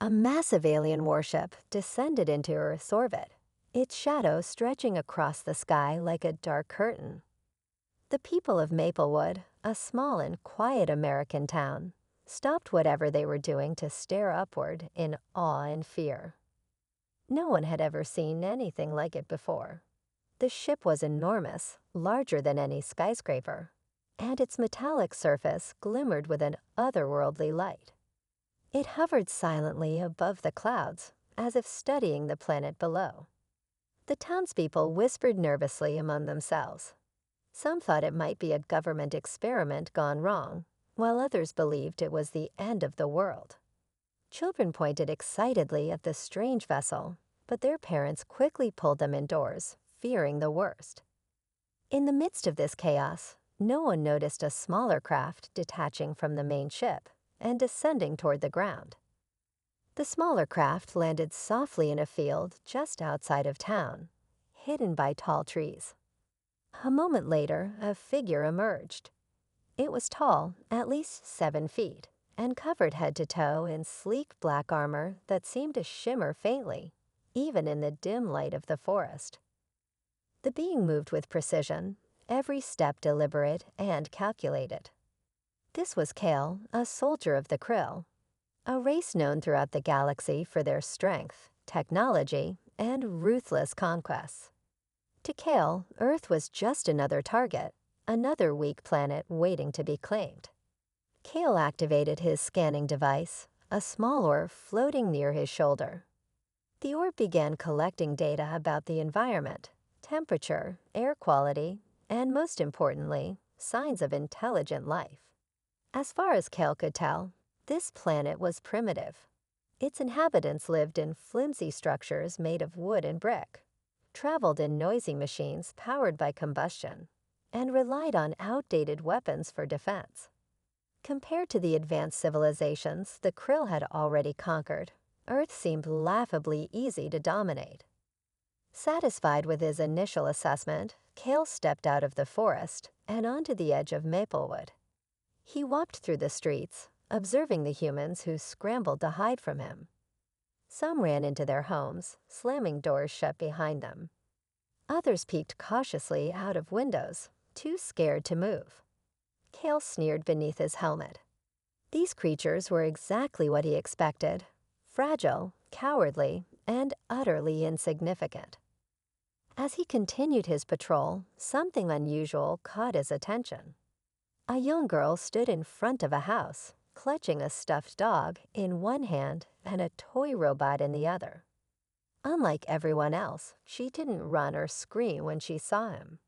A massive alien warship descended into Earth's orbit, its shadow stretching across the sky like a dark curtain. The people of Maplewood, a small and quiet American town, stopped whatever they were doing to stare upward in awe and fear. No one had ever seen anything like it before. The ship was enormous, larger than any skyscraper, and its metallic surface glimmered with an otherworldly light. It hovered silently above the clouds, as if studying the planet below. The townspeople whispered nervously among themselves. Some thought it might be a government experiment gone wrong, while others believed it was the end of the world. Children pointed excitedly at the strange vessel, but their parents quickly pulled them indoors, fearing the worst. In the midst of this chaos, no one noticed a smaller craft detaching from the main ship and descending toward the ground. The smaller craft landed softly in a field just outside of town, hidden by tall trees. A moment later, a figure emerged. It was tall, at least 7 feet, and covered head to toe in sleek black armor that seemed to shimmer faintly, even in the dim light of the forest. The being moved with precision, every step deliberate and calculated. This was Kale, a soldier of the Krill, a race known throughout the galaxy for their strength, technology, and ruthless conquests. To Kale, Earth was just another target, another weak planet waiting to be claimed. Kale activated his scanning device, a small orb floating near his shoulder. The orb began collecting data about the environment, temperature, air quality, and most importantly, signs of intelligent life. As far as Kale could tell, this planet was primitive. Its inhabitants lived in flimsy structures made of wood and brick, traveled in noisy machines powered by combustion, and relied on outdated weapons for defense. Compared to the advanced civilizations the Krill had already conquered, Earth seemed laughably easy to dominate. Satisfied with his initial assessment, Kale stepped out of the forest and onto the edge of Maplewood. He walked through the streets, observing the humans who scrambled to hide from him. Some ran into their homes, slamming doors shut behind them. Others peeked cautiously out of windows, too scared to move. Kale sneered beneath his helmet. These creatures were exactly what he expected: fragile, cowardly, and utterly insignificant. As he continued his patrol, something unusual caught his attention. A young girl stood in front of a house, clutching a stuffed dog in one hand and a toy robot in the other. Unlike everyone else, she didn't run or scream when she saw him.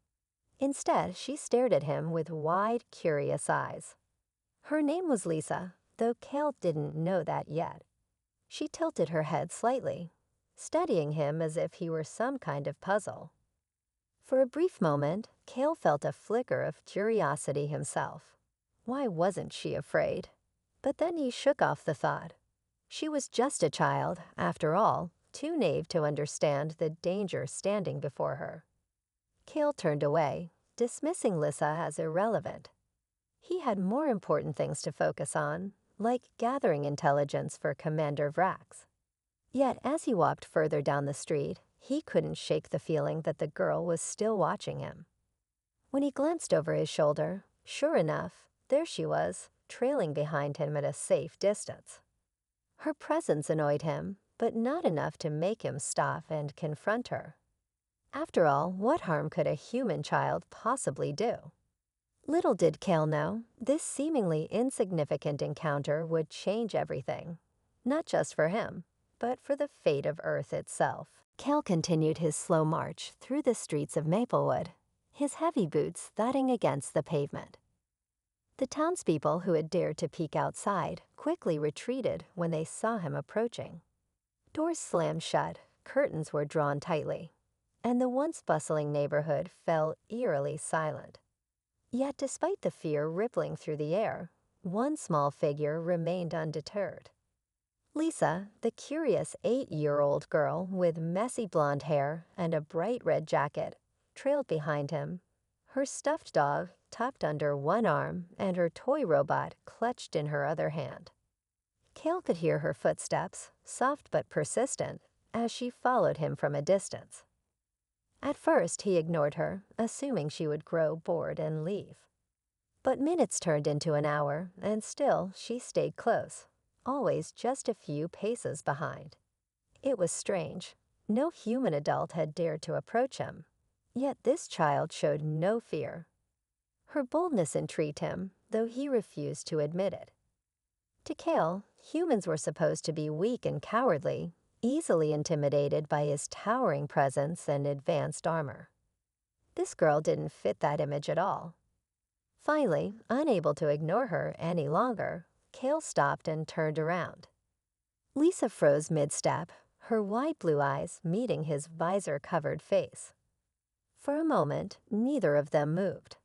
Instead, she stared at him with wide, curious eyes. Her name was Lisa, though Kale didn't know that yet. She tilted her head slightly, studying him as if he were some kind of puzzle. For a brief moment, Kale felt a flicker of curiosity himself. Why wasn't she afraid? But then he shook off the thought. She was just a child, after all, too naive to understand the danger standing before her. Kale turned away, dismissing Lissa as irrelevant. He had more important things to focus on, like gathering intelligence for Commander Vrax. Yet as he walked further down the street, he couldn't shake the feeling that the girl was still watching him. When he glanced over his shoulder, sure enough, there she was, trailing behind him at a safe distance. Her presence annoyed him, but not enough to make him stop and confront her. After all, what harm could a human child possibly do? Little did Kale know, this seemingly insignificant encounter would change everything, not just for him, but for the fate of Earth itself. Kale continued his slow march through the streets of Maplewood, his heavy boots thudding against the pavement. The townspeople who had dared to peek outside quickly retreated when they saw him approaching. Doors slammed shut, curtains were drawn tightly, and the once bustling neighborhood fell eerily silent. Yet despite the fear rippling through the air, one small figure remained undeterred. Lisa, the curious 8-year-old girl with messy blonde hair and a bright red jacket, trailed behind him, her stuffed dog tucked under one arm and her toy robot clutched in her other hand. Kale could hear her footsteps, soft but persistent, as she followed him from a distance. At first, he ignored her, assuming she would grow bored and leave. But minutes turned into an hour, and still she stayed close, always just a few paces behind. It was strange. No human adult had dared to approach him, yet this child showed no fear. Her boldness intrigued him, though he refused to admit it. To Kale, humans were supposed to be weak and cowardly, easily intimidated by his towering presence and advanced armor. This girl didn't fit that image at all. Finally, unable to ignore her any longer, Kale stopped and turned around. Lisa froze mid-step, her wide blue eyes meeting his visor-covered face. For a moment, neither of them moved.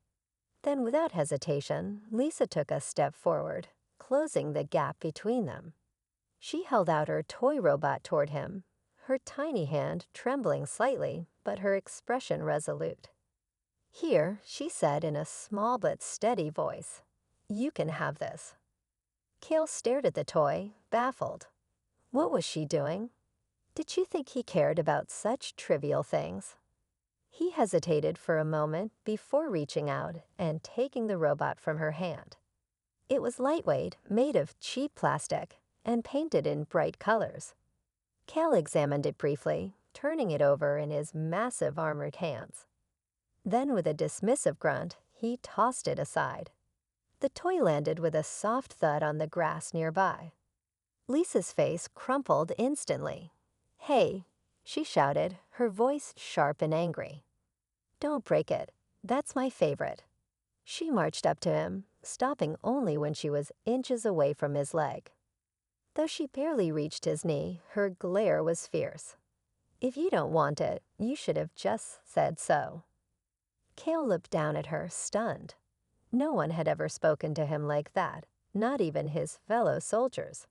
Then, without hesitation, Lisa took a step forward, closing the gap between them. She held out her toy robot toward him, her tiny hand trembling slightly, but her expression resolute. "Here," she said in a small but steady voice, "you can have this." Kale stared at the toy, baffled. What was she doing? Did she think he cared about such trivial things? He hesitated for a moment before reaching out and taking the robot from her hand. It was lightweight, made of cheap plastic, and painted in bright colors. Kale examined it briefly, turning it over in his massive armored hands. Then, with a dismissive grunt, he tossed it aside. The toy landed with a soft thud on the grass nearby. Lisa's face crumpled instantly. "Hey," she shouted, her voice sharp and angry. "Don't break it. That's my favorite." She marched up to him, stopping only when she was inches away from his leg. Though she barely reached his knee, her glare was fierce. "If you don't want it, you should have just said so." Kale looked down at her, stunned. No one had ever spoken to him like that, not even his fellow soldiers.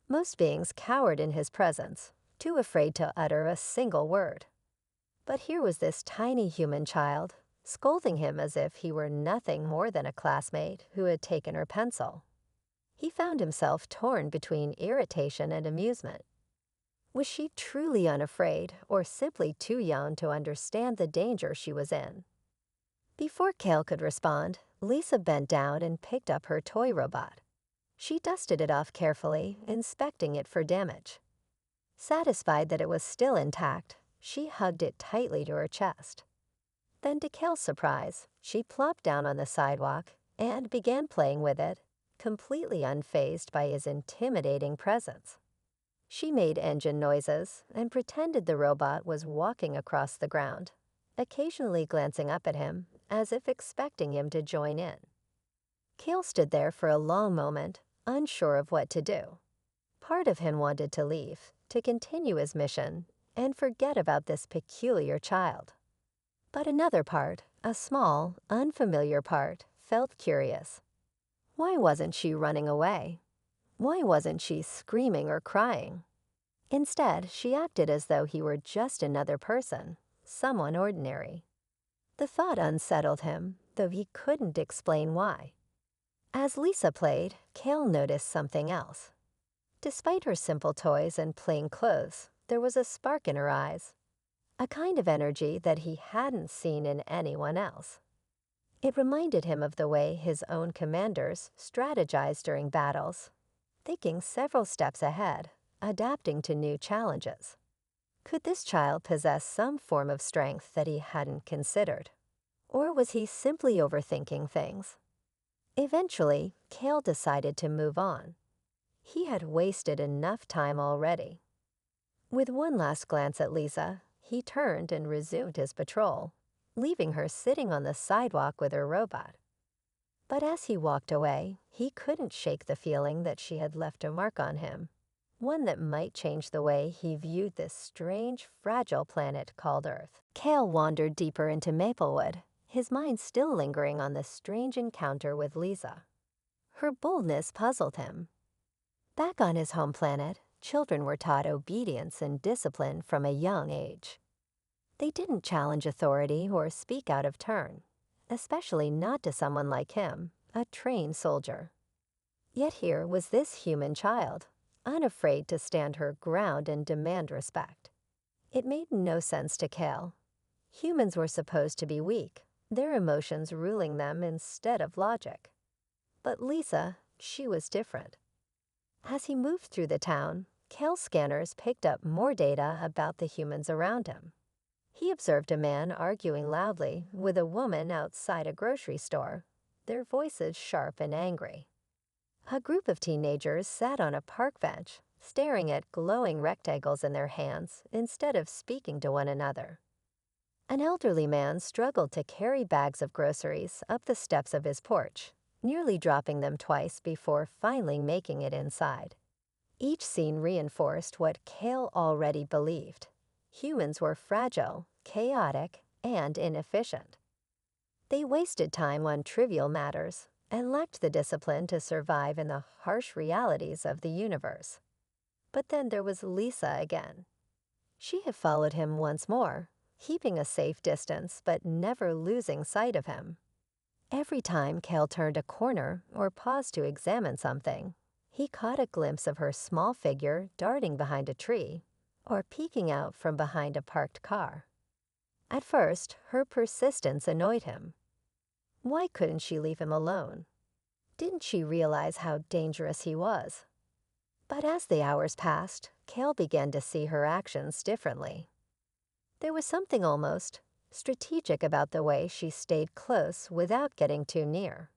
Most beings cowered in his presence, too afraid to utter a single word. But here was this tiny human child, scolding him as if he were nothing more than a classmate who had taken her pencil. He found himself torn between irritation and amusement. Was she truly unafraid, or simply too young to understand the danger she was in? Before Kale could respond, Lisa bent down and picked up her toy robot. She dusted it off carefully, inspecting it for damage. Satisfied that it was still intact, she hugged it tightly to her chest. Then, to Kale's surprise, she plopped down on the sidewalk and began playing with it, completely unfazed by his intimidating presence. She made engine noises and pretended the robot was walking across the ground, occasionally glancing up at him as if expecting him to join in. Kale stood there for a long moment, unsure of what to do. Part of him wanted to leave, to continue his mission, and forget about this peculiar child. But another part, a small, unfamiliar part, felt curious. Why wasn't she running away? Why wasn't she screaming or crying? Instead, she acted as though he were just another person, someone ordinary. The thought unsettled him, though he couldn't explain why. As Lisa played, Kale noticed something else. Despite her simple toys and plain clothes, there was a spark in her eyes, a kind of energy that he hadn't seen in anyone else. It reminded him of the way his own commanders strategized during battles, thinking several steps ahead, adapting to new challenges. Could this child possess some form of strength that he hadn't considered? Or was he simply overthinking things? Eventually, Kale decided to move on. He had wasted enough time already. With one last glance at Lisa, he turned and resumed his patrol, leaving her sitting on the sidewalk with her robot. But as he walked away, he couldn't shake the feeling that she had left a mark on him, one that might change the way he viewed this strange, fragile planet called Earth. Kale wandered deeper into Maplewood, his mind still lingering on the strange encounter with Lisa. Her boldness puzzled him. Back on his home planet, children were taught obedience and discipline from a young age. They didn't challenge authority or speak out of turn, especially not to someone like him, a trained soldier. Yet here was this human child, unafraid to stand her ground and demand respect. It made no sense to Kale. Humans were supposed to be weak, their emotions ruling them instead of logic. But Lisa, she was different. As he moved through the town, Kale's scanners picked up more data about the humans around him. He observed a man arguing loudly with a woman outside a grocery store, their voices sharp and angry. A group of teenagers sat on a park bench, staring at glowing rectangles in their hands instead of speaking to one another. An elderly man struggled to carry bags of groceries up the steps of his porch, nearly dropping them twice before finally making it inside. Each scene reinforced what Kale already believed. Humans were fragile, chaotic, and inefficient. They wasted time on trivial matters and lacked the discipline to survive in the harsh realities of the universe. But then there was Lisa again. She had followed him once more, keeping a safe distance but never losing sight of him. Every time Kale turned a corner or paused to examine something, he caught a glimpse of her small figure darting behind a tree or peeking out from behind a parked car. At first, her persistence annoyed him. Why couldn't she leave him alone? Didn't she realize how dangerous he was? But as the hours passed, Kale began to see her actions differently. There was something almost strategic about the way she stayed close without getting too near.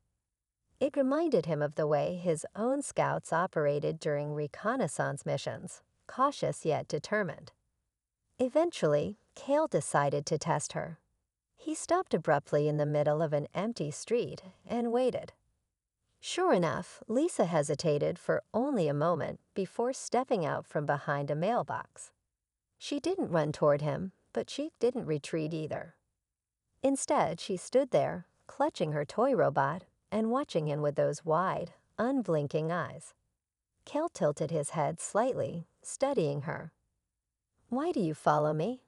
It reminded him of the way his own scouts operated during reconnaissance missions, cautious yet determined. Eventually, Kale decided to test her. He stopped abruptly in the middle of an empty street and waited. Sure enough, Lisa hesitated for only a moment before stepping out from behind a mailbox. She didn't run toward him, but she didn't retreat either. Instead, she stood there, clutching her toy robot and watching him with those wide, unblinking eyes. Kale tilted his head slightly, studying her. "Why do you follow me?"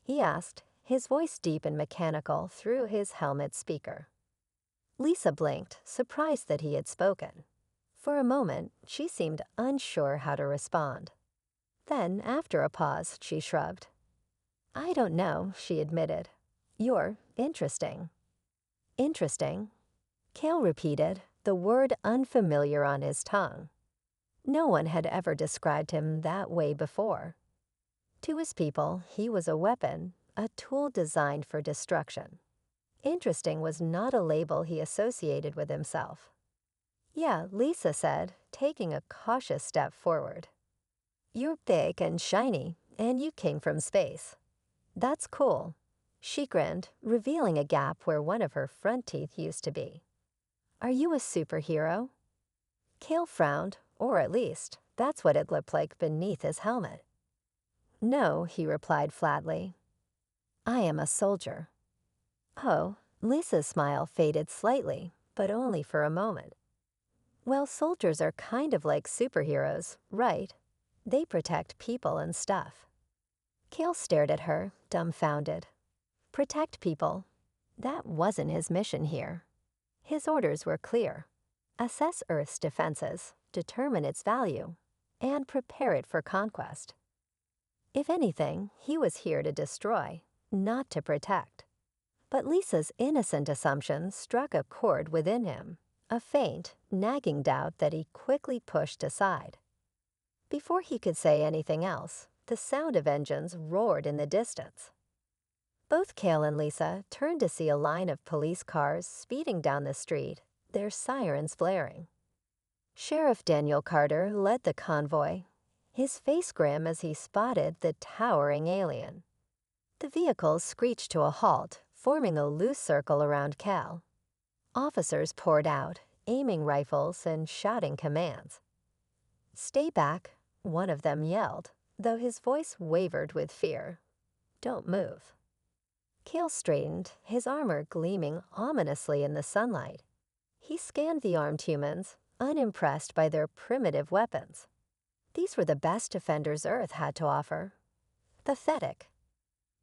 he asked, his voice deep and mechanical through his helmet speaker. Lisa blinked, surprised that he had spoken. For a moment, she seemed unsure how to respond. Then, after a pause, she shrugged. "I don't know," she admitted. "You're interesting." "Interesting?" Kale repeated, the word unfamiliar on his tongue. No one had ever described him that way before. To his people, he was a weapon, a tool designed for destruction. Interesting was not a label he associated with himself. "Yeah," Lisa said, taking a cautious step forward. "You're big and shiny, and you came from space. That's cool." She grinned, revealing a gap where one of her front teeth used to be. "Are you a superhero?" Kale frowned, or at least, that's what it looked like beneath his helmet. "No," he replied flatly. "I am a soldier." Oh, Lisa's smile faded slightly, but only for a moment. "Well, soldiers are kind of like superheroes, right? They protect people and stuff." Kale stared at her, dumbfounded. Protect people. That wasn't his mission here. His orders were clear. Assess Earth's defenses, determine its value, and prepare it for conquest. If anything, he was here to destroy, not to protect. But Lisa's innocent assumption struck a chord within him, a faint, nagging doubt that he quickly pushed aside. Before he could say anything else, the sound of engines roared in the distance. Both Kale and Lisa turned to see a line of police cars speeding down the street, their sirens blaring. Sheriff Daniel Carter led the convoy, his face grim as he spotted the towering alien. The vehicles screeched to a halt, forming a loose circle around Cal. Officers poured out, aiming rifles and shouting commands. "Stay back," one of them yelled, though his voice wavered with fear. "Don't move." Kale straightened, his armor gleaming ominously in the sunlight. He scanned the armed humans, unimpressed by their primitive weapons. These were the best defenders Earth had to offer. Pathetic.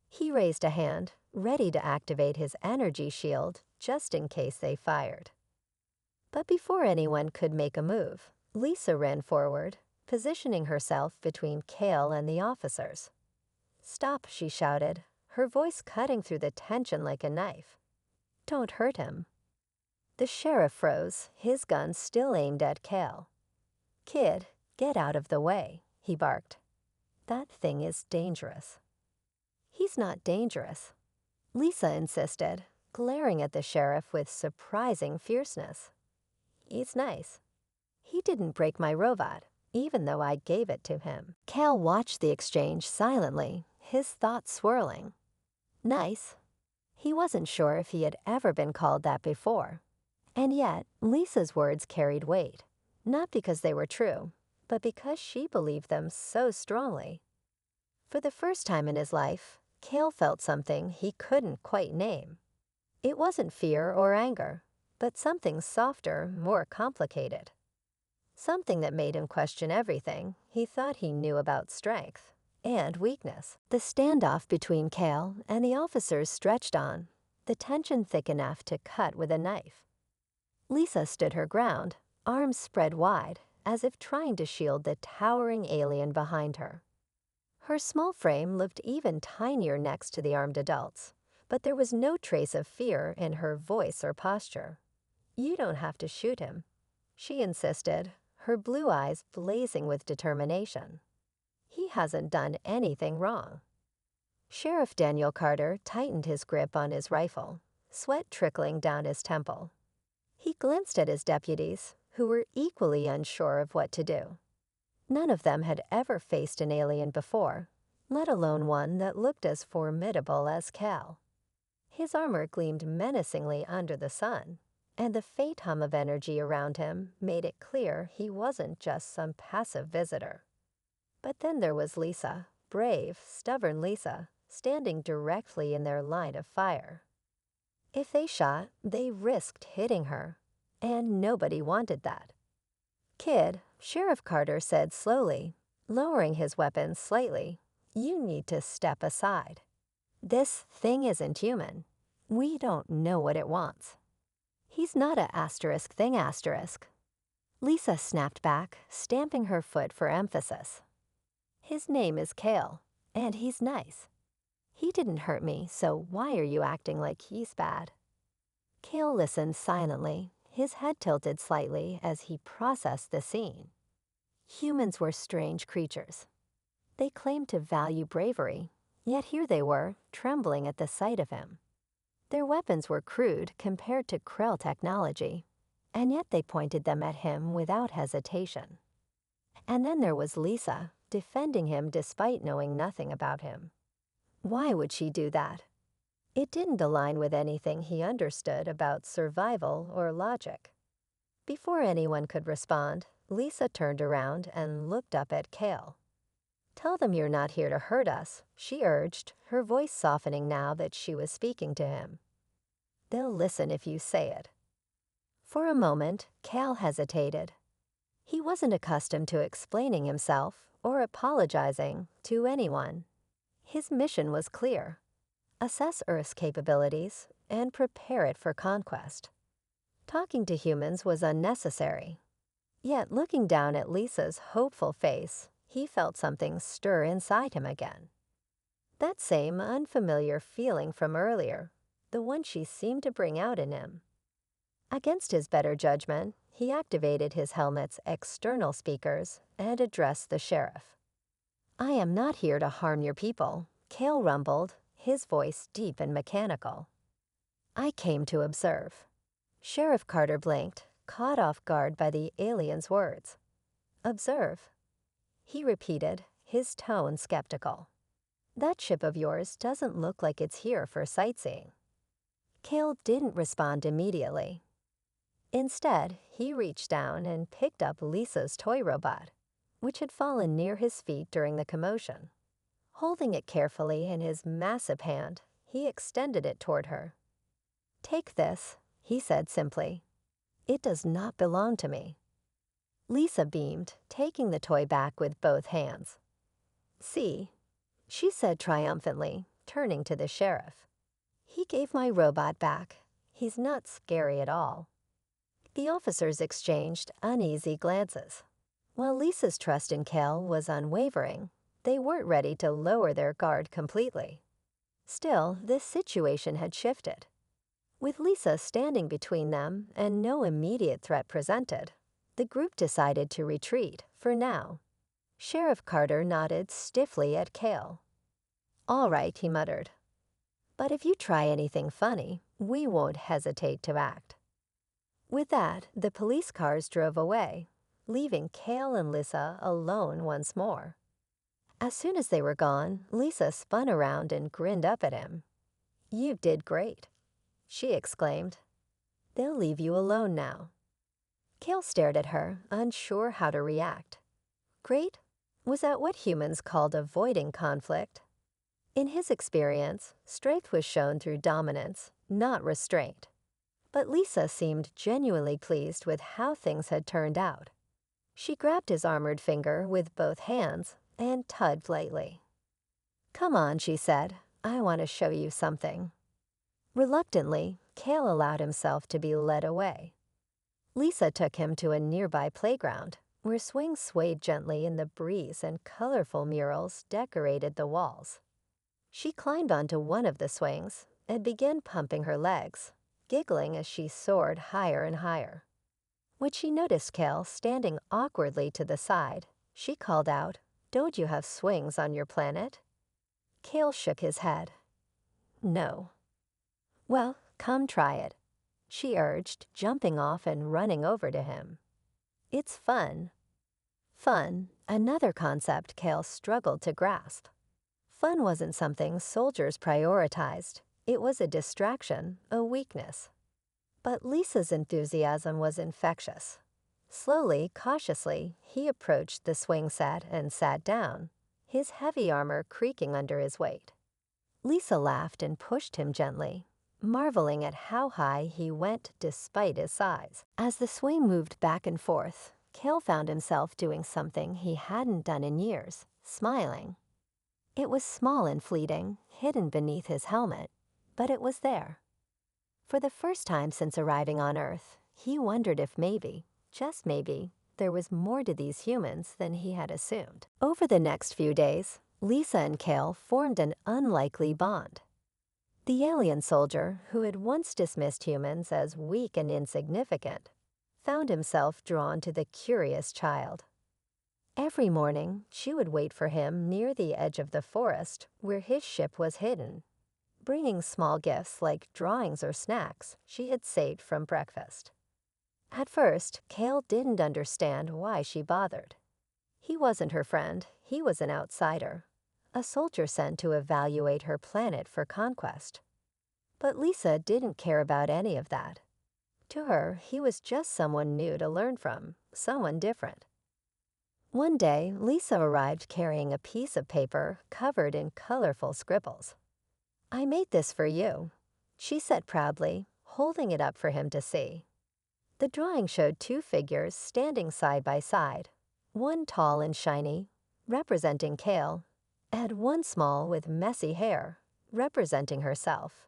He raised a hand, ready to activate his energy shield just in case they fired. But before anyone could make a move, Lisa ran forward, positioning herself between Kale and the officers. "Stop," she shouted, her voice cutting through the tension like a knife. "Don't hurt him." The sheriff froze, his gun still aimed at Kale. "Kid, get out of the way," he barked. "That thing is dangerous." "He's not dangerous," Lisa insisted, glaring at the sheriff with surprising fierceness. "He's nice. He didn't break my robot, even though I gave it to him." Kale watched the exchange silently, his thoughts swirling. Nice? He wasn't sure if he had ever been called that before. And yet, Lisa's words carried weight, not because they were true, but because she believed them so strongly. For the first time in his life, Kale felt something he couldn't quite name. It wasn't fear or anger, but something softer, more complicated. Something that made him question everything he thought he knew about strength and weakness. The standoff between Kale and the officers stretched on, the tension thick enough to cut with a knife. Lisa stood her ground, arms spread wide, as if trying to shield the towering alien behind her. Her small frame looked even tinier next to the armed adults, but there was no trace of fear in her voice or posture. "You don't have to shoot him," she insisted, her blue eyes blazing with determination. "He hasn't done anything wrong." Sheriff Daniel Carter tightened his grip on his rifle, sweat trickling down his temple. He glanced at his deputies, who were equally unsure of what to do. None of them had ever faced an alien before, let alone one that looked as formidable as Cal. His armor gleamed menacingly under the sun, and the faint hum of energy around him made it clear he wasn't just some passive visitor. But then there was Lisa, brave, stubborn Lisa, standing directly in their line of fire. If they shot, they risked hitting her, and nobody wanted that. "Kid," Sheriff Carter said slowly, lowering his weapon slightly, "you need to step aside. This thing isn't human. We don't know what it wants." "He's not a asterisk thing asterisk." Lisa snapped back, stamping her foot for emphasis. "His name is Kale, and he's nice. He didn't hurt me, so why are you acting like he's bad?" Kale listened silently, his head tilted slightly as he processed the scene. Humans were strange creatures. They claimed to value bravery, yet here they were, trembling at the sight of him. Their weapons were crude compared to Krell technology, and yet they pointed them at him without hesitation. And then there was Lisa, defending him despite knowing nothing about him. Why would she do that? It didn't align with anything he understood about survival or logic. Before anyone could respond, Lisa turned around and looked up at Kale. "Tell them you're not here to hurt us," she urged, her voice softening now that she was speaking to him. "They'll listen if you say it." For a moment, Kale hesitated. He wasn't accustomed to explaining himself or apologizing to anyone. His mission was clear: assess Earth's capabilities and prepare it for conquest. Talking to humans was unnecessary. Yet looking down at Lisa's hopeful face, he felt something stir inside him again. That same unfamiliar feeling from earlier, the one she seemed to bring out in him. Against his better judgment, he activated his helmet's external speakers and addressed the sheriff. "I am not here to harm your people," Kale rumbled, his voice deep and mechanical. "I came to observe." Sheriff Carter blinked, caught off guard by the alien's words. "Observe?" He repeated, his tone skeptical. "That ship of yours doesn't look like it's here for sightseeing." Kale didn't respond immediately. Instead, he reached down and picked up Lisa's toy robot, which had fallen near his feet during the commotion. Holding it carefully in his massive hand, he extended it toward her. "Take this," he said simply. "It does not belong to me." Lisa beamed, taking the toy back with both hands. "See," she said triumphantly, turning to the sheriff. "He gave my robot back. He's not scary at all." The officers exchanged uneasy glances. While Lisa's trust in Kale was unwavering, they weren't ready to lower their guard completely. Still, this situation had shifted. With Lisa standing between them and no immediate threat presented, the group decided to retreat for now. Sheriff Carter nodded stiffly at Kale. "All right," he muttered. "But if you try anything funny, we won't hesitate to act." With that, the police cars drove away, leaving Kale and Lisa alone once more. As soon as they were gone, Lisa spun around and grinned up at him. "You did great," she exclaimed. "They'll leave you alone now." Kale stared at her, unsure how to react. Great? Was that what humans called avoiding conflict? In his experience, strength was shown through dominance, not restraint. But Lisa seemed genuinely pleased with how things had turned out. She grabbed his armored finger with both hands and tugged lightly. "Come on," she said. "I want to show you something." Reluctantly, Kale allowed himself to be led away. Lisa took him to a nearby playground, where swings swayed gently in the breeze and colorful murals decorated the walls. She climbed onto one of the swings and began pumping her legs, giggling as she soared higher and higher. When she noticed Kale standing awkwardly to the side, she called out, "Don't you have swings on your planet?" Kale shook his head. "No." "Well, come try it," she urged, jumping off and running over to him. "It's fun." Fun, another concept Kale struggled to grasp. Fun wasn't something soldiers prioritized. It was a distraction, a weakness. But Lisa's enthusiasm was infectious. Slowly, cautiously, he approached the swing set and sat down, his heavy armor creaking under his weight. Lisa laughed and pushed him gently, marveling at how high he went despite his size. As the swing moved back and forth, Kale found himself doing something he hadn't done in years, smiling. It was small and fleeting, hidden beneath his helmet, but it was there. For the first time since arriving on Earth, he wondered if maybe, just maybe, there was more to these humans than he had assumed. Over the next few days, Lisa and Kale formed an unlikely bond. The alien soldier, who had once dismissed humans as weak and insignificant, found himself drawn to the curious child. Every morning, she would wait for him near the edge of the forest where his ship was hidden, bringing small gifts like drawings or snacks she had saved from breakfast. At first, Kale didn't understand why she bothered. He wasn't her friend, he was an outsider, a soldier sent to evaluate her planet for conquest. But Lisa didn't care about any of that. To her, he was just someone new to learn from, someone different. One day, Lisa arrived carrying a piece of paper covered in colorful scribbles. "I made this for you," she said proudly, holding it up for him to see. The drawing showed two figures standing side by side, one tall and shiny, representing Kale, and one small with messy hair, representing herself.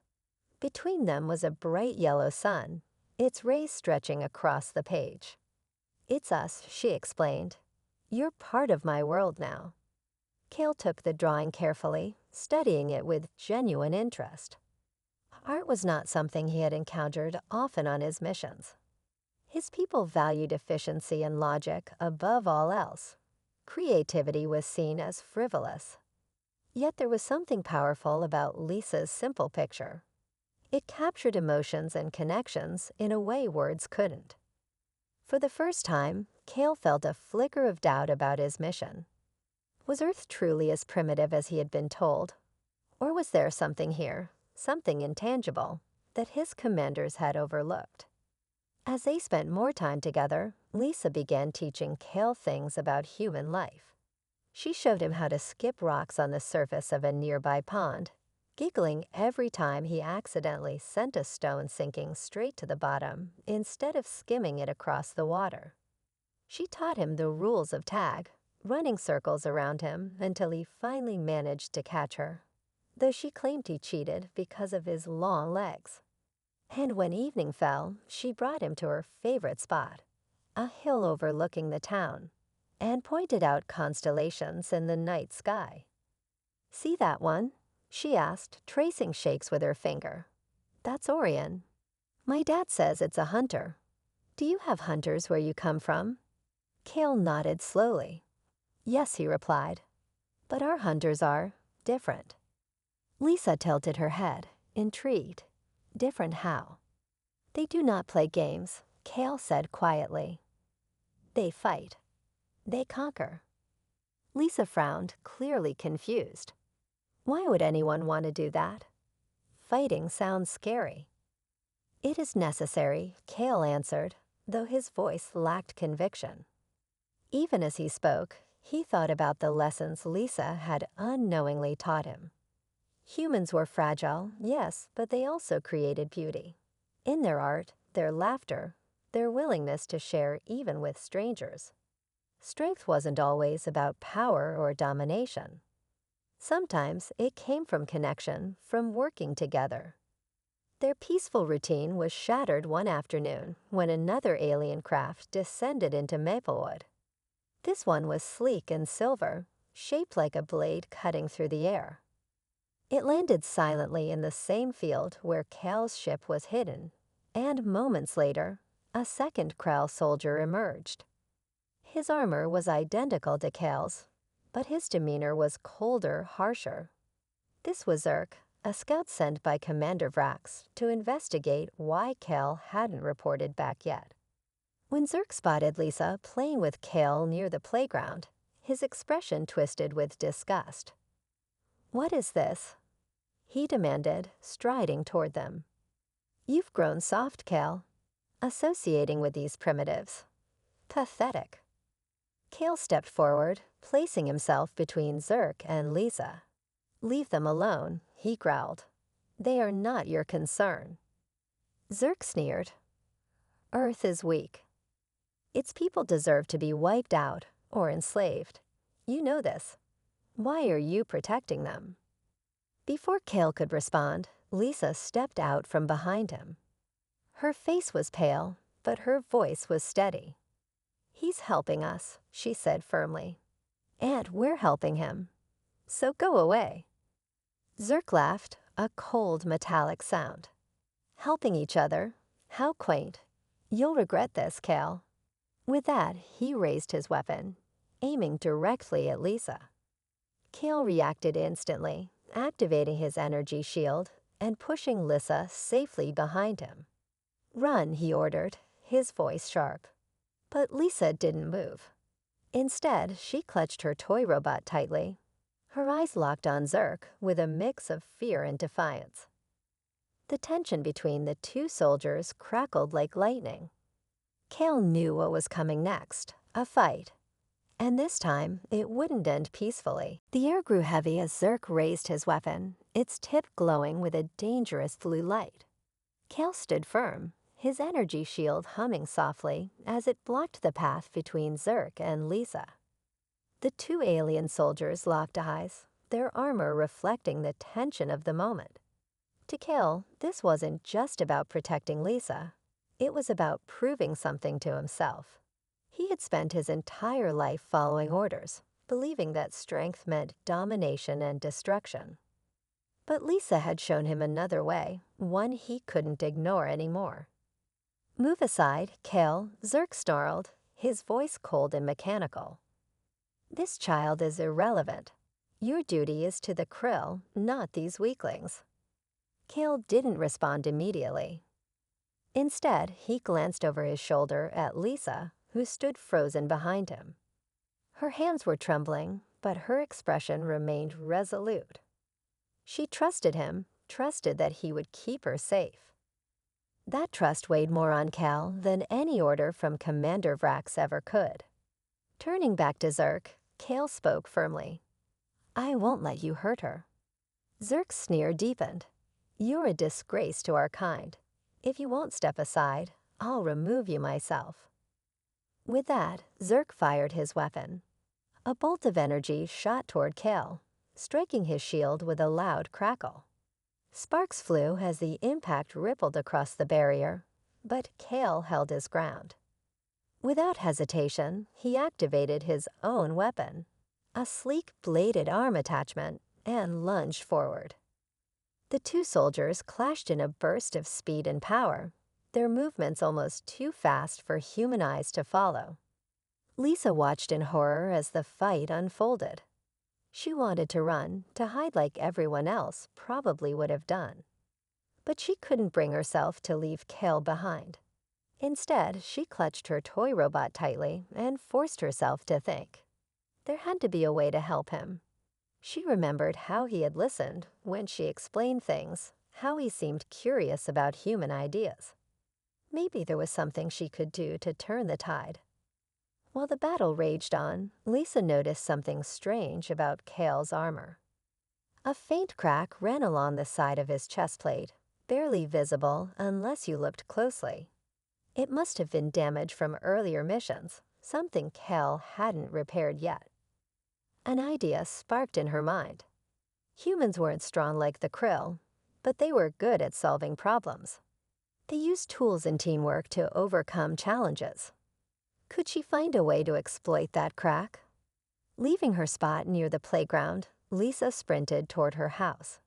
Between them was a bright yellow sun, its rays stretching across the page. "It's us," she explained. "You're part of my world now." Kale took the drawing carefully, studying it with genuine interest. Art was not something he had encountered often on his missions. His people valued efficiency and logic above all else. Creativity was seen as frivolous. Yet there was something powerful about Lisa's simple picture. It captured emotions and connections in a way words couldn't. For the first time, Kale felt a flicker of doubt about his mission. Was Earth truly as primitive as he had been told? Or was there something here, something intangible, that his commanders had overlooked? As they spent more time together, Lisa began teaching Kale things about human life. She showed him how to skip rocks on the surface of a nearby pond, giggling every time he accidentally sent a stone sinking straight to the bottom instead of skimming it across the water. She taught him the rules of tag, running circles around him until he finally managed to catch her, though she claimed he cheated because of his long legs. And when evening fell, she brought him to her favorite spot, a hill overlooking the town, and pointed out constellations in the night sky. "See that one?" she asked, tracing shapes with her finger. "That's Orion. My dad says it's a hunter. Do you have hunters where you come from?" Kale nodded slowly. "Yes," he replied, "but our hunters are different." Lisa tilted her head, intrigued. "Different how?" "They do not play games," Kale said quietly. "They fight. They conquer." Lisa frowned, clearly confused. Why would anyone want to do that? Fighting sounds scary. "It is necessary," Kale answered, though his voice lacked conviction. Even as he spoke, he thought about the lessons Lisa had unknowingly taught him. Humans were fragile, yes, but they also created beauty. In their art, their laughter, their willingness to share even with strangers. Strength wasn't always about power or domination. Sometimes it came from connection, from working together. Their peaceful routine was shattered one afternoon when another alien craft descended into Maplewood. This one was sleek and silver, shaped like a blade cutting through the air. It landed silently in the same field where Cal's ship was hidden, and moments later, a second Krell soldier emerged. His armor was identical to Cal's, but his demeanor was colder, harsher. This was Zerk, a scout sent by Commander Vrax to investigate why Cal hadn't reported back yet. When Zerk spotted Lisa playing with Cal near the playground, his expression twisted with disgust. "What is this?" he demanded, striding toward them. "You've grown soft, Cal. Associating with these primitives. Pathetic." Cal stepped forward, placing himself between Zerk and Lisa. "Leave them alone," he growled. "They are not your concern." Zerk sneered. "Earth is weak. Its people deserve to be wiped out or enslaved. You know this. Why are you protecting them?" Before Kale could respond, Lisa stepped out from behind him. Her face was pale, but her voice was steady. "He's helping us," she said firmly. "And we're helping him. So go away." Zerk laughed, a cold metallic sound. "Helping each other? How quaint. You'll regret this, Kale." With that, he raised his weapon, aiming directly at Lisa. Kale reacted instantly, activating his energy shield and pushing Lisa safely behind him. "Run," he ordered, his voice sharp. But Lisa didn't move. Instead, she clutched her toy robot tightly. Her eyes locked on Zerk with a mix of fear and defiance. The tension between the two soldiers crackled like lightning. Kale knew what was coming next, a fight. And this time, it wouldn't end peacefully. The air grew heavy as Zerk raised his weapon, its tip glowing with a dangerous blue light. Kale stood firm, his energy shield humming softly as it blocked the path between Zerk and Lisa. The two alien soldiers locked eyes, their armor reflecting the tension of the moment. To Kale, this wasn't just about protecting Lisa. It was about proving something to himself. He had spent his entire life following orders, believing that strength meant domination and destruction. But Lisa had shown him another way, one he couldn't ignore anymore. "Move aside, Kale," Zerk snarled, his voice cold and mechanical. "This child is irrelevant. Your duty is to the krill, not these weaklings." Kale didn't respond immediately. Instead, he glanced over his shoulder at Lisa, who stood frozen behind him. Her hands were trembling, but her expression remained resolute. She trusted him, trusted that he would keep her safe. That trust weighed more on Cal than any order from Commander Vrax ever could. Turning back to Zerk, Kale spoke firmly. "I won't let you hurt her." Zerk's sneer deepened. "You're a disgrace to our kind. If you won't step aside, I'll remove you myself." With that, Zerk fired his weapon. A bolt of energy shot toward Kale, striking his shield with a loud crackle. Sparks flew as the impact rippled across the barrier, but Kale held his ground. Without hesitation, he activated his own weapon, a sleek bladed arm attachment, and lunged forward. The two soldiers clashed in a burst of speed and power, their movements almost too fast for human eyes to follow. Lisa watched in horror as the fight unfolded. She wanted to run, to hide like everyone else probably would have done. But she couldn't bring herself to leave Kale behind. Instead, she clutched her toy robot tightly and forced herself to think. There had to be a way to help him. She remembered how he had listened when she explained things, how he seemed curious about human ideas. Maybe there was something she could do to turn the tide. While the battle raged on, Lisa noticed something strange about Kale's armor. A faint crack ran along the side of his chest plate, barely visible unless you looked closely. It must have been damage from earlier missions, something Kale hadn't repaired yet. An idea sparked in her mind. Humans weren't strong like the krill, but they were good at solving problems. They used tools and teamwork to overcome challenges. Could she find a way to exploit that crack? Leaving her spot near the playground, Lisa sprinted toward her house.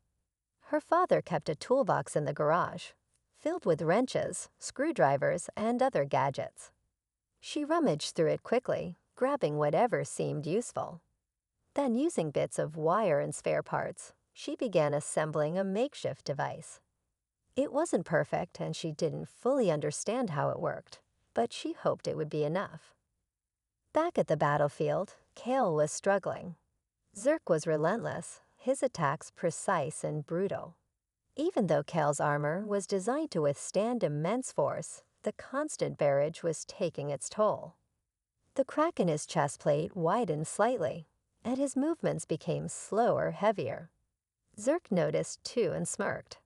Her father kept a toolbox in the garage, filled with wrenches, screwdrivers, and other gadgets. She rummaged through it quickly, grabbing whatever seemed useful. Then, using bits of wire and spare parts, she began assembling a makeshift device. It wasn't perfect, and she didn't fully understand how it worked, but she hoped it would be enough. Back at the battlefield, Kale was struggling. Zerk was relentless, his attacks precise and brutal. Even though Kale's armor was designed to withstand immense force, the constant barrage was taking its toll. The crack in his chest plate widened slightly, and his movements became slower, heavier. Zerk noticed too and smirked.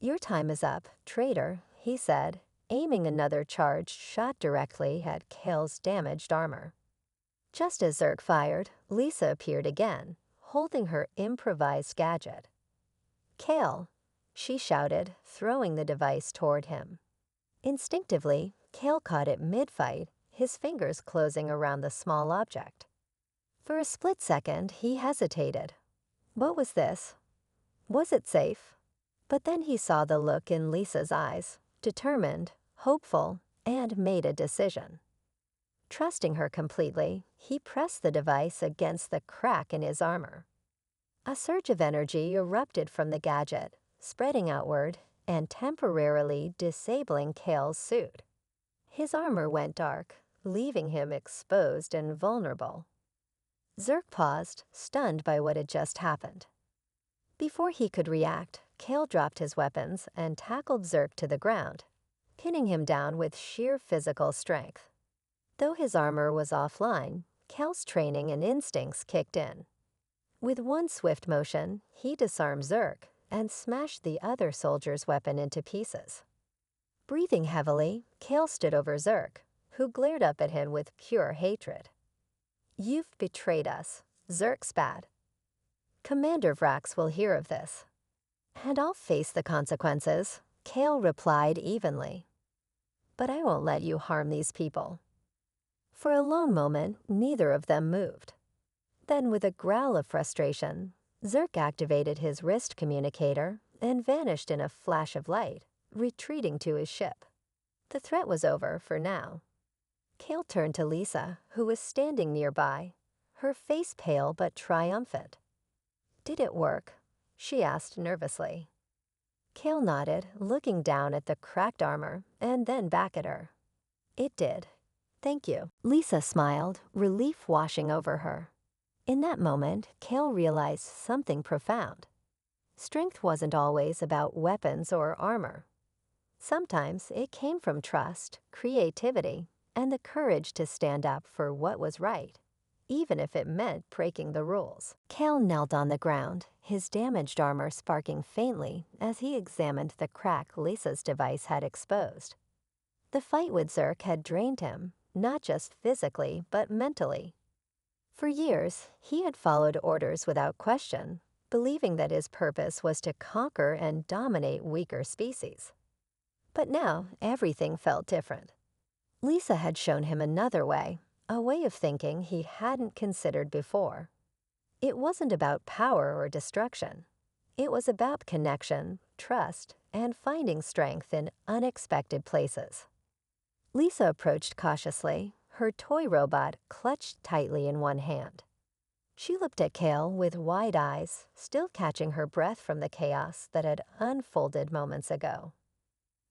"Your time is up, traitor," he said, aiming another charged shot directly at Kale's damaged armor. Just as Zerk fired, Lisa appeared again, holding her improvised gadget. "Kale," she shouted, throwing the device toward him. Instinctively, Kale caught it mid-fight, his fingers closing around the small object. For a split second, he hesitated. What was this? Was it safe? But then he saw the look in Lisa's eyes, determined, hopeful, and made a decision. Trusting her completely, he pressed the device against the crack in his armor. A surge of energy erupted from the gadget, spreading outward and temporarily disabling Kale's suit. His armor went dark, leaving him exposed and vulnerable. Zerk paused, stunned by what had just happened. Before he could react, Kale dropped his weapons and tackled Zerk to the ground, pinning him down with sheer physical strength. Though his armor was offline, Kale's training and instincts kicked in. With one swift motion, he disarmed Zerk and smashed the other soldier's weapon into pieces. Breathing heavily, Kale stood over Zerk, who glared up at him with pure hatred. "You've betrayed us," Zerk spat. "Commander Vrax will hear of this." "And I'll face the consequences," Kale replied evenly. "But I won't let you harm these people." For a long moment, neither of them moved. Then, with a growl of frustration, Zerk activated his wrist communicator and vanished in a flash of light, retreating to his ship. The threat was over for now. Kale turned to Lisa, who was standing nearby, her face pale but triumphant. "Did it work?" she asked nervously. Kale nodded, looking down at the cracked armor and then back at her. "It did. Thank you." Lisa smiled, relief washing over her. In that moment, Kale realized something profound. Strength wasn't always about weapons or armor. Sometimes it came from trust, creativity, and the courage to stand up for what was right, even if it meant breaking the rules. Kale knelt on the ground, his damaged armor sparking faintly as he examined the crack Lisa's device had exposed. The fight with Zerk had drained him, not just physically, but mentally. For years, he had followed orders without question, believing that his purpose was to conquer and dominate weaker species. But now, everything felt different. Lisa had shown him another way, a way of thinking he hadn't considered before. It wasn't about power or destruction. It was about connection, trust, and finding strength in unexpected places. Lisa approached cautiously, her toy robot clutched tightly in one hand. She looked at Kale with wide eyes, still catching her breath from the chaos that had unfolded moments ago.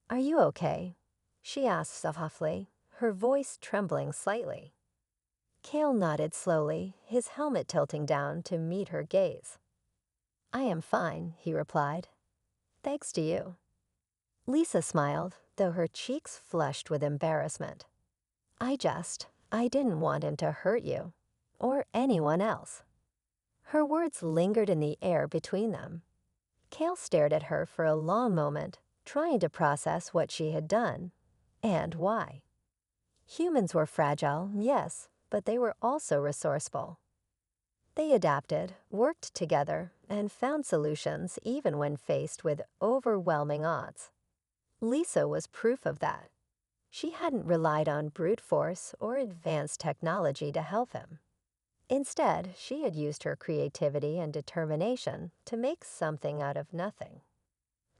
"Are you okay?" she asked softly, her voice trembling slightly. Kale nodded slowly, his helmet tilting down to meet her gaze. "I am fine," he replied. "Thanks to you." Lisa smiled, though her cheeks flushed with embarrassment. I didn't want him to hurt you, or anyone else." Her words lingered in the air between them. Kale stared at her for a long moment, trying to process what she had done, and why. Humans were fragile, yes, but they were also resourceful. They adapted, worked together, and found solutions even when faced with overwhelming odds. Lisa was proof of that. She hadn't relied on brute force or advanced technology to help him. Instead, she had used her creativity and determination to make something out of nothing.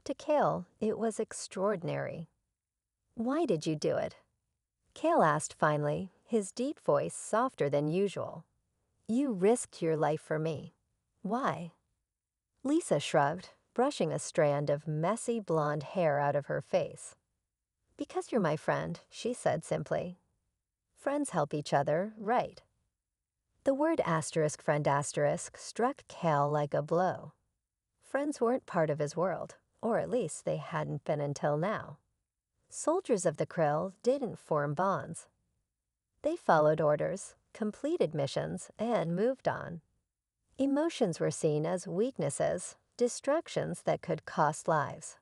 To Kale, it was extraordinary. "Why did you do it?" Kale asked finally, his deep voice softer than usual. "You risked your life for me. Why?" Lisa shrugged, brushing a strand of messy blonde hair out of her face. "Because you're my friend," she said simply. "Friends help each other, right?" The word friend struck Kale like a blow. Friends weren't part of his world, or at least they hadn't been until now. Soldiers of the Krill didn't form bonds. They followed orders, completed missions, and moved on. Emotions were seen as weaknesses, distractions that could cost lives.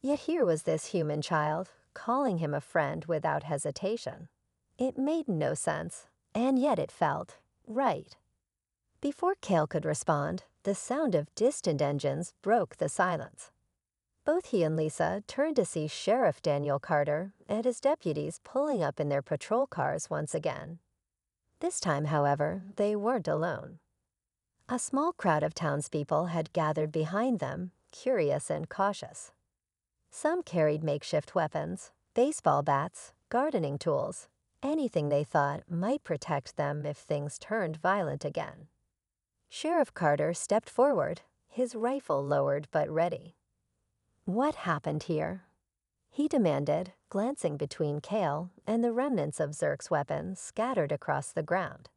Yet here was this human child, calling him a friend without hesitation. It made no sense, and yet it felt right. Before Kale could respond, the sound of distant engines broke the silence. Both he and Lisa turned to see Sheriff Daniel Carter and his deputies pulling up in their patrol cars once again. This time, however, they weren't alone. A small crowd of townspeople had gathered behind them, curious and cautious. Some carried makeshift weapons, baseball bats, gardening tools, anything they thought might protect them if things turned violent again. Sheriff Carter stepped forward, his rifle lowered but ready. "What happened here?" he demanded, glancing between Kale and the remnants of Zerk's weapons scattered across the ground.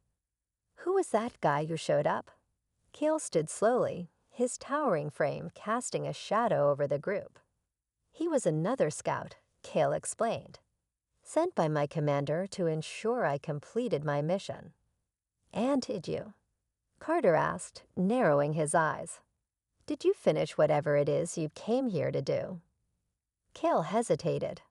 "Who was that guy who showed up?" Kale stood slowly, his towering frame casting a shadow over the group. "He was another scout," Kale explained, "sent by my commander to ensure I completed my mission." "And did you?" Carter asked, narrowing his eyes. "Did you finish whatever it is you came here to do?" Kale hesitated.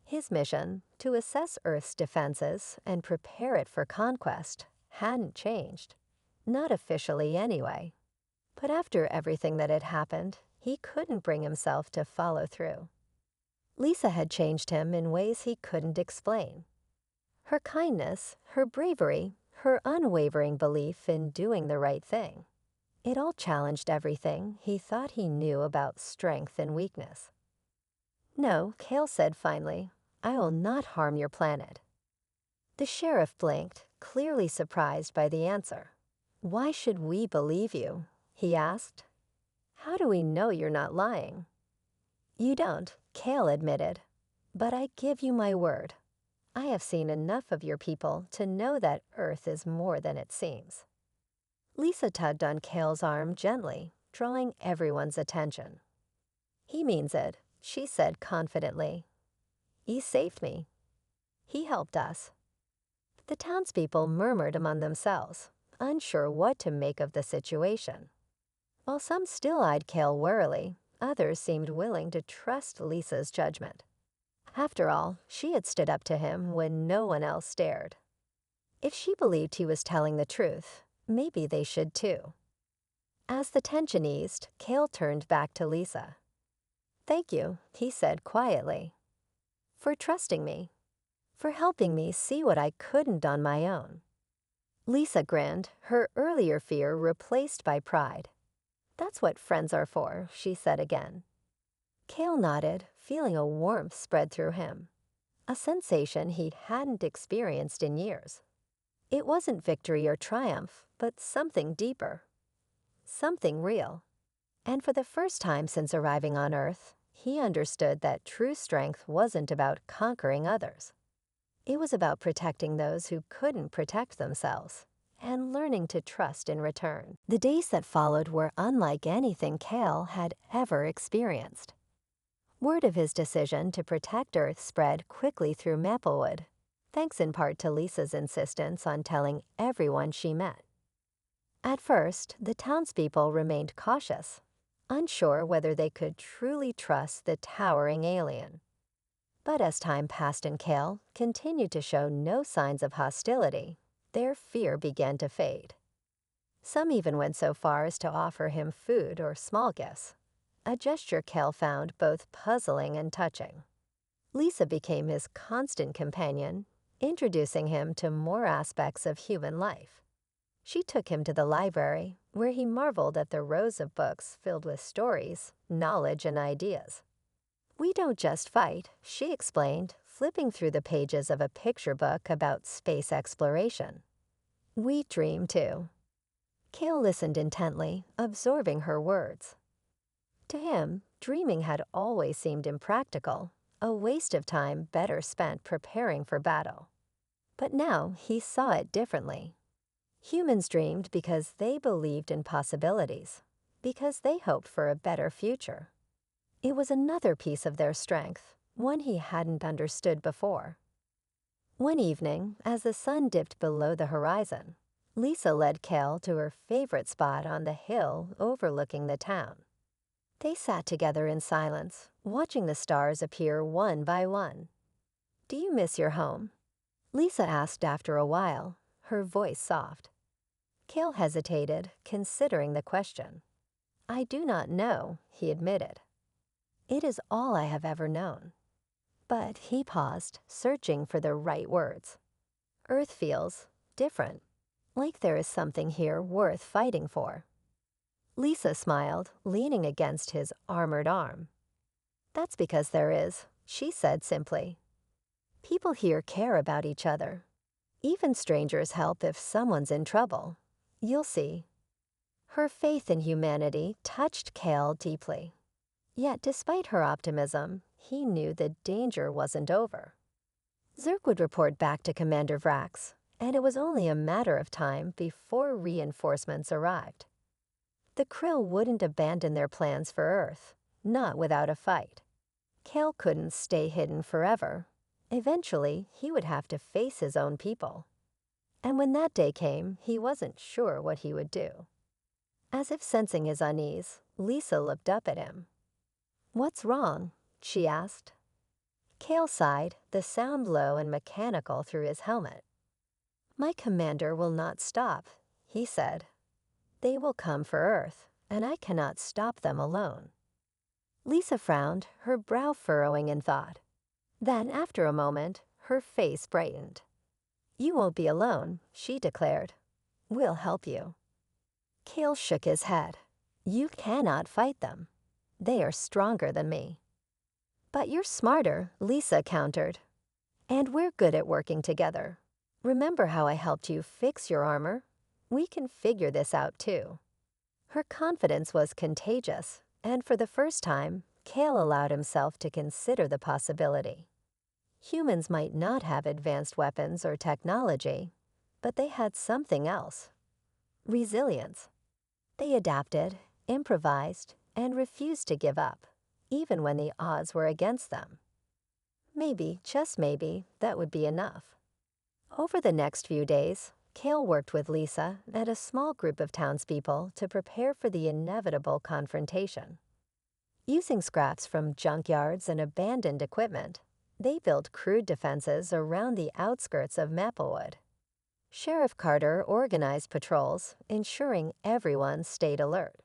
His mission, to assess Earth's defenses and prepare it for conquest, hadn't changed. Not officially, anyway. But after everything that had happened, he couldn't bring himself to follow through. Lisa had changed him in ways he couldn't explain. Her kindness, her bravery, her unwavering belief in doing the right thing. It all challenged everything he thought he knew about strength and weakness. "No," Kale said finally, "I will not harm your planet." The sheriff blinked, clearly surprised by the answer. "Why should we believe you?" he asked. "How do we know you're not lying?" "You don't," Kale admitted. "But I give you my word. I have seen enough of your people to know that Earth is more than it seems." Lisa tugged on Kale's arm gently, drawing everyone's attention. "He means it," she said confidently. "He saved me. He helped us." The townspeople murmured among themselves, unsure what to make of the situation. While some still eyed Kale warily, others seemed willing to trust Lisa's judgment. After all, she had stood up to him when no one else dared. If she believed he was telling the truth, maybe they should too. As the tension eased, Kale turned back to Lisa. "Thank you," he said quietly. "For trusting me. for helping me see what I couldn't on my own. Lisa grinned, her earlier fear replaced by pride. That's what friends are for, she said again. Cale nodded, feeling a warmth spread through him, a sensation he hadn't experienced in years. It wasn't victory or triumph, but something deeper, something real. And for the first time since arriving on Earth, he understood that true strength wasn't about conquering others. It was about protecting those who couldn't protect themselves, and learning to trust in return. The days that followed were unlike anything Cale had ever experienced. Word of his decision to protect Earth spread quickly through Maplewood, thanks in part to Lisa's insistence on telling everyone she met. At first, the townspeople remained cautious, unsure whether they could truly trust the towering alien. But as time passed and Cale continued to show no signs of hostility, their fear began to fade. Some even went so far as to offer him food or small gifts, a gesture Cale found both puzzling and touching. Lisa became his constant companion, introducing him to more aspects of human life. She took him to the library, where he marveled at the rows of books filled with stories, knowledge, and ideas. "We don't just fight," she explained, flipping through the pages of a picture book about space exploration. "We dream too." Cale listened intently, absorbing her words. To him, dreaming had always seemed impractical, a waste of time better spent preparing for battle. But now he saw it differently. Humans dreamed because they believed in possibilities, because they hoped for a better future. It was another piece of their strength, one he hadn't understood before. One evening, as the sun dipped below the horizon, Lisa led Cale to her favorite spot on the hill overlooking the town. They sat together in silence, watching the stars appear one by one. "Do you miss your home?" Lisa asked after a while, her voice soft. Cale hesitated, considering the question. "I do not know," he admitted. "It is all I have ever known." But he paused, searching for the right words. "Earth feels different, like there is something here worth fighting for." Lisa smiled, leaning against his armored arm. "That's because there is," she said simply. "People here care about each other. Even strangers help if someone's in trouble. You'll see." Her faith in humanity touched Cale deeply. Yet despite her optimism, he knew the danger wasn't over. Zerk would report back to Commander Vrax, and it was only a matter of time before reinforcements arrived. The Krill wouldn't abandon their plans for Earth, not without a fight. Cale couldn't stay hidden forever. Eventually, he would have to face his own people. And when that day came, he wasn't sure what he would do. As if sensing his unease, Lisa looked up at him. "What's wrong?" she asked. Cale sighed, the sound low and mechanical through his helmet. "My commander will not stop," he said. "They will come for Earth, and I cannot stop them alone." Lisa frowned, her brow furrowing in thought. Then, after a moment, her face brightened. "You won't be alone," she declared. "We'll help you." Cale shook his head. "You cannot fight them. They are stronger than me." "But you're smarter," Lisa countered. "And we're good at working together. Remember how I helped you fix your armor? We can figure this out too." Her confidence was contagious, and for the first time, Cale allowed himself to consider the possibility. Humans might not have advanced weapons or technology, but they had something else. Resilience. They adapted, improvised, and refused to give up, even when the odds were against them. Maybe, just maybe, that would be enough. Over the next few days, Cale worked with Lisa and a small group of townspeople to prepare for the inevitable confrontation. Using scraps from junkyards and abandoned equipment, they built crude defenses around the outskirts of Maplewood. Sheriff Carter organized patrols, ensuring everyone stayed alert.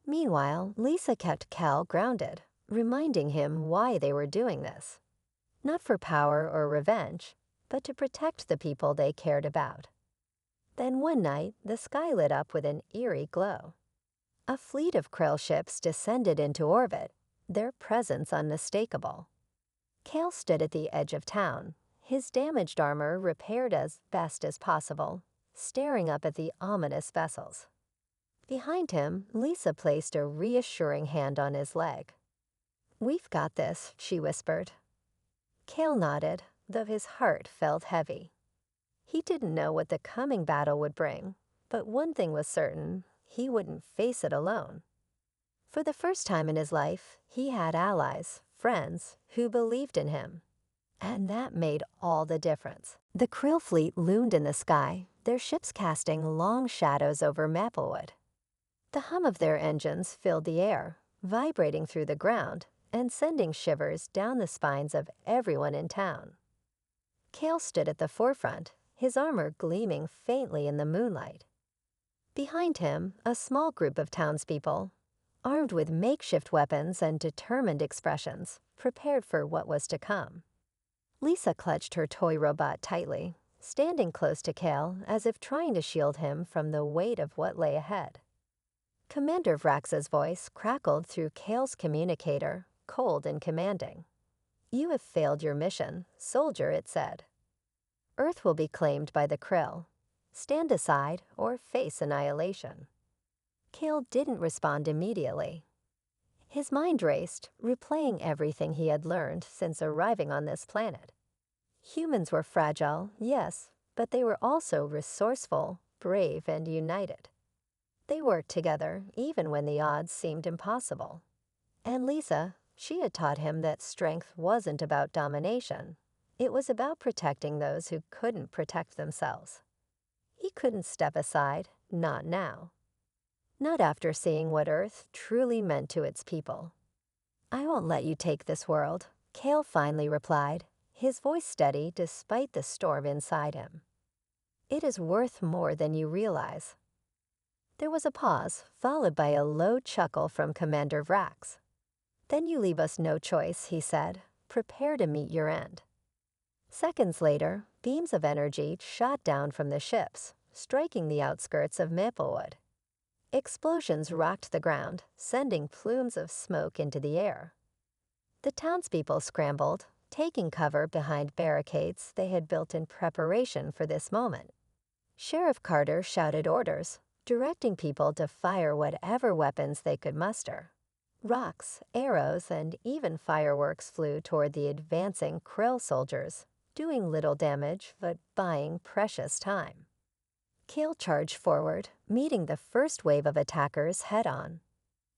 Meanwhile, Lisa kept Cale grounded, reminding him why they were doing this. not for power or revenge, but to protect the people they cared about. Then one night, the sky lit up with an eerie glow. A fleet of krill ships descended into orbit, their presence unmistakable. Kale stood at the edge of town, his damaged armor repaired as best as possible, staring up at the ominous vessels. Behind him, Lisa placed a reassuring hand on his leg. "We've got this," she whispered. Kale nodded, though his heart felt heavy. He didn't know what the coming battle would bring, but one thing was certain: he wouldn't face it alone. For the first time in his life, he had allies, friends, who believed in him. And that made all the difference. The krill fleet loomed in the sky, their ships casting long shadows over Maplewood. The hum of their engines filled the air, vibrating through the ground and sending shivers down the spines of everyone in town. Kale stood at the forefront, his armor gleaming faintly in the moonlight. Behind him, a small group of townspeople, armed with makeshift weapons and determined expressions, prepared for what was to come. Lisa clutched her toy robot tightly, standing close to Kale as if trying to shield him from the weight of what lay ahead. Commander Vrax's voice crackled through Kale's communicator, cold and commanding. "You have failed your mission, soldier," it said. "Earth will be claimed by the krill. Stand aside or face annihilation." Kale didn't respond immediately. His mind raced, replaying everything he had learned since arriving on this planet. Humans were fragile, yes, but they were also resourceful, brave, and united. They worked together even when the odds seemed impossible. And Lisa, she had taught him that strength wasn't about domination. It was about protecting those who couldn't protect themselves. He couldn't step aside, not now. Not after seeing what Earth truly meant to its people. "I won't let you take this world," Kale finally replied, his voice steady despite the storm inside him. "It is worth more than you realize." There was a pause, followed by a low chuckle from Commander Vrax. "Then you leave us no choice," he said. "Prepare to meet your end." Seconds later, beams of energy shot down from the ships, striking the outskirts of Maplewood. Explosions rocked the ground, sending plumes of smoke into the air. The townspeople scrambled, taking cover behind barricades they had built in preparation for this moment. Sheriff Carter shouted orders, directing people to fire whatever weapons they could muster. Rocks, arrows, and even fireworks flew toward the advancing krill soldiers, doing little damage but buying precious time. Kale charged forward, meeting the first wave of attackers head-on.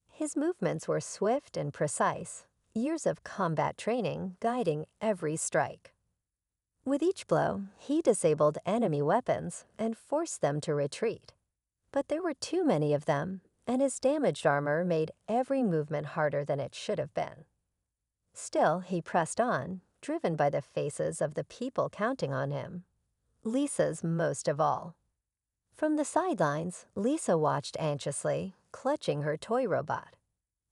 His movements were swift and precise, years of combat training guiding every strike. With each blow, he disabled enemy weapons and forced them to retreat. But there were too many of them, and his damaged armor made every movement harder than it should have been. Still, he pressed on, driven by the faces of the people counting on him. Lisa's most of all. From the sidelines, Lisa watched anxiously, clutching her toy robot.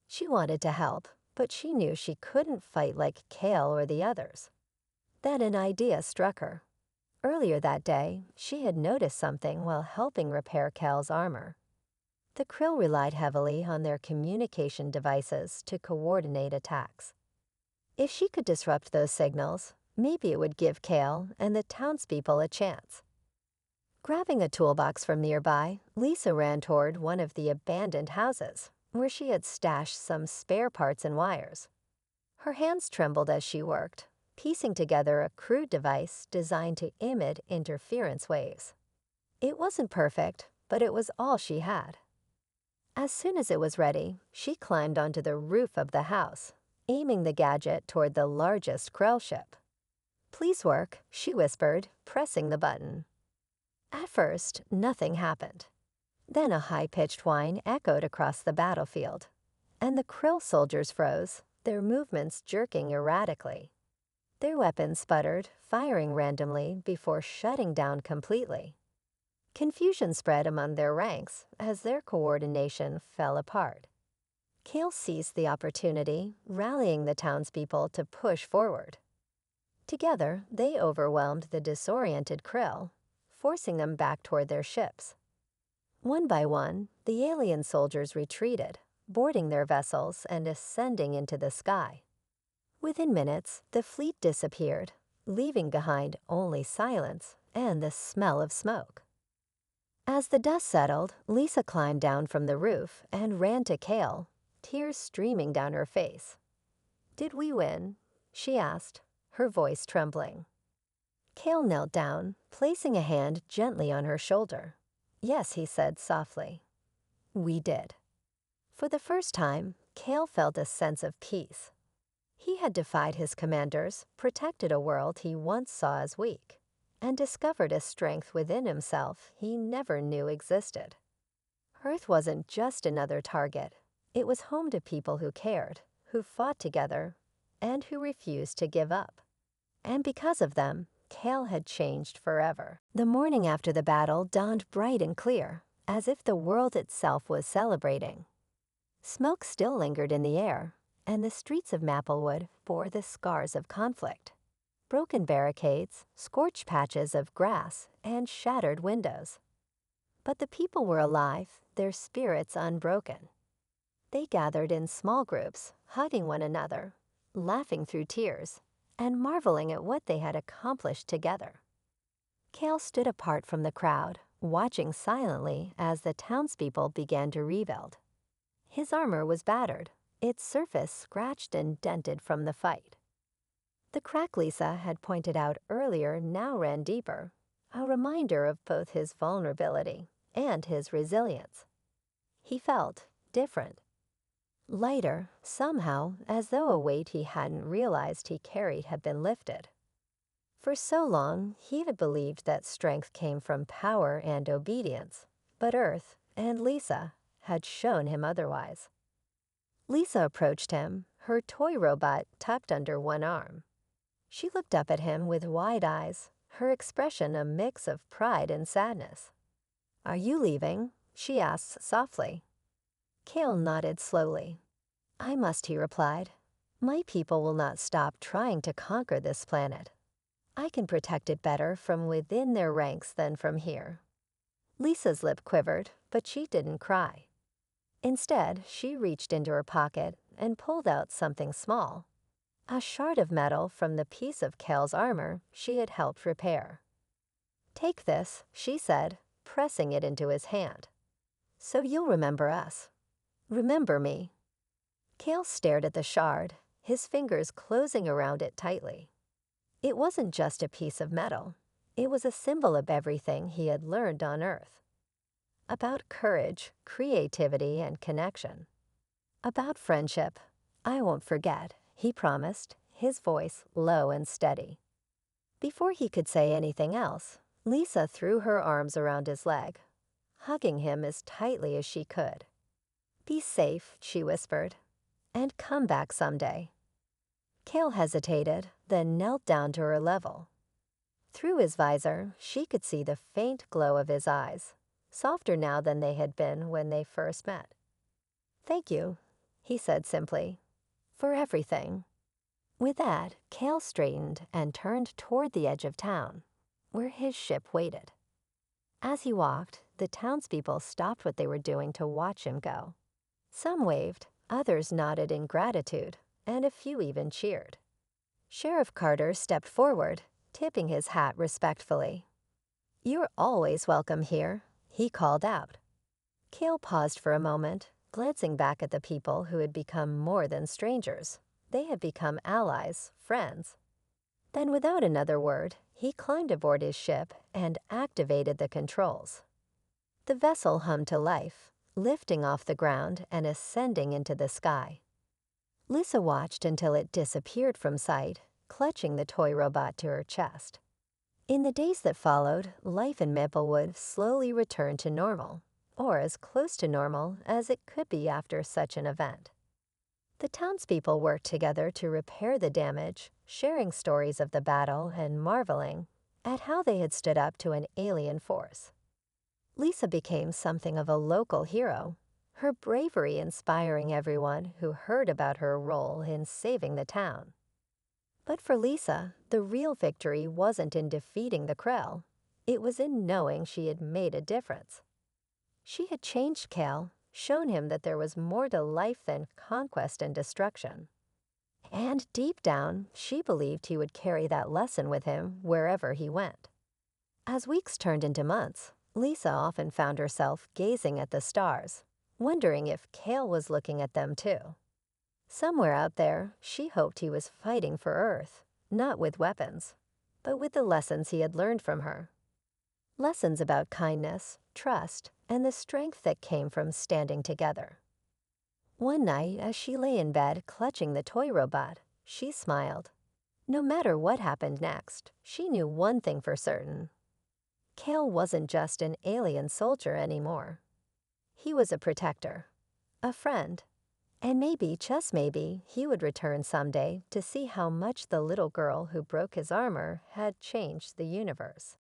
She wanted to help, but she knew she couldn't fight like Kale or the others. Then an idea struck her. Earlier that day, she had noticed something while helping repair Kale's armor. The krill relied heavily on their communication devices to coordinate attacks. If she could disrupt those signals, maybe it would give Kale and the townspeople a chance. Grabbing a toolbox from nearby, Lisa ran toward one of the abandoned houses, where she had stashed some spare parts and wires. Her hands trembled as she worked, piecing together a crude device designed to emit interference waves. It wasn't perfect, but it was all she had. As soon as it was ready, she climbed onto the roof of the house, aiming the gadget toward the largest krill ship. "Please work," she whispered, pressing the button. At first, nothing happened. Then a high-pitched whine echoed across the battlefield, and the krill soldiers froze, their movements jerking erratically. Their weapons sputtered, firing randomly before shutting down completely. Confusion spread among their ranks as their coordination fell apart. Kale seized the opportunity, rallying the townspeople to push forward. Together, they overwhelmed the disoriented Krill, forcing them back toward their ships. One by one, the alien soldiers retreated, boarding their vessels and ascending into the sky. Within minutes, the fleet disappeared, leaving behind only silence and the smell of smoke. As the dust settled, Lisa climbed down from the roof and ran to Kale, tears streaming down her face. "Did we win?" she asked, her voice trembling. Kale knelt down, placing a hand gently on her shoulder. "Yes," he said softly. "We did." For the first time, Kale felt a sense of peace. He had defied his commanders, protected a world he once saw as weak, and discovered a strength within himself he never knew existed. Earth wasn't just another target. It was home to people who cared, who fought together, and who refused to give up. And because of them, Kale had changed forever. The morning after the battle dawned bright and clear, as if the world itself was celebrating. Smoke still lingered in the air, and the streets of Maplewood bore the scars of conflict. Broken barricades, scorched patches of grass, and shattered windows. But the people were alive, their spirits unbroken. They gathered in small groups, hugging one another, laughing through tears, and marveling at what they had accomplished together. Kale stood apart from the crowd, watching silently as the townspeople began to rebuild. His armor was battered, its surface scratched and dented from the fight. The crack Lisa had pointed out earlier now ran deeper, a reminder of both his vulnerability and his resilience. He felt different. Lighter, somehow, as though a weight he hadn't realized he carried had been lifted. For so long, he had believed that strength came from power and obedience, but Earth and Lisa had shown him otherwise. Lisa approached him, her toy robot tucked under one arm. She looked up at him with wide eyes, her expression a mix of pride and sadness. "Are you leaving?" she asked softly. Kale nodded slowly. "I must," he replied. "My people will not stop trying to conquer this planet. I can protect it better from within their ranks than from here." Lisa's lip quivered, but she didn't cry. Instead, she reached into her pocket and pulled out something small, a shard of metal from the piece of Kale's armor she had helped repair. "Take this," she said, pressing it into his hand. "So you'll remember us. Remember me." Kale stared at the shard, his fingers closing around it tightly. It wasn't just a piece of metal. It was a symbol of everything he had learned on Earth. About courage, creativity, and connection. About friendship. "I won't forget," he promised, his voice low and steady. Before he could say anything else, Lisa threw her arms around his leg, hugging him as tightly as she could. "Be safe," she whispered, "and come back someday." Kale hesitated, then knelt down to her level. Through his visor, she could see the faint glow of his eyes, softer now than they had been when they first met. "Thank you," he said simply, "for everything." With that, Kale straightened and turned toward the edge of town, where his ship waited. As he walked, the townspeople stopped what they were doing to watch him go. Some waved, others nodded in gratitude, and a few even cheered. Sheriff Carter stepped forward, tipping his hat respectfully. "You're always welcome here," he called out. Kale paused for a moment, glancing back at the people who had become more than strangers. They had become allies, friends. Then without another word, he climbed aboard his ship and activated the controls. The vessel hummed to life, lifting off the ground and ascending into the sky. Lisa watched until it disappeared from sight, clutching the toy robot to her chest. In the days that followed, life in Maplewood slowly returned to normal, or as close to normal as it could be after such an event. The townspeople worked together to repair the damage, sharing stories of the battle and marveling at how they had stood up to an alien force. Lisa became something of a local hero, her bravery inspiring everyone who heard about her role in saving the town. But for Lisa, the real victory wasn't in defeating the Krell. It was in knowing she had made a difference. She had changed Kale, shown him that there was more to life than conquest and destruction. And deep down, she believed he would carry that lesson with him wherever he went. As weeks turned into months, Lisa often found herself gazing at the stars, wondering if Kale was looking at them too. Somewhere out there, she hoped he was fighting for Earth, not with weapons, but with the lessons he had learned from her. Lessons about kindness, trust, and the strength that came from standing together. One night, as she lay in bed clutching the toy robot, she smiled. No matter what happened next, she knew one thing for certain. Kale wasn't just an alien soldier anymore. He was a protector, a friend, and maybe, just maybe, he would return someday to see how much the little girl who broke his armor had changed the universe.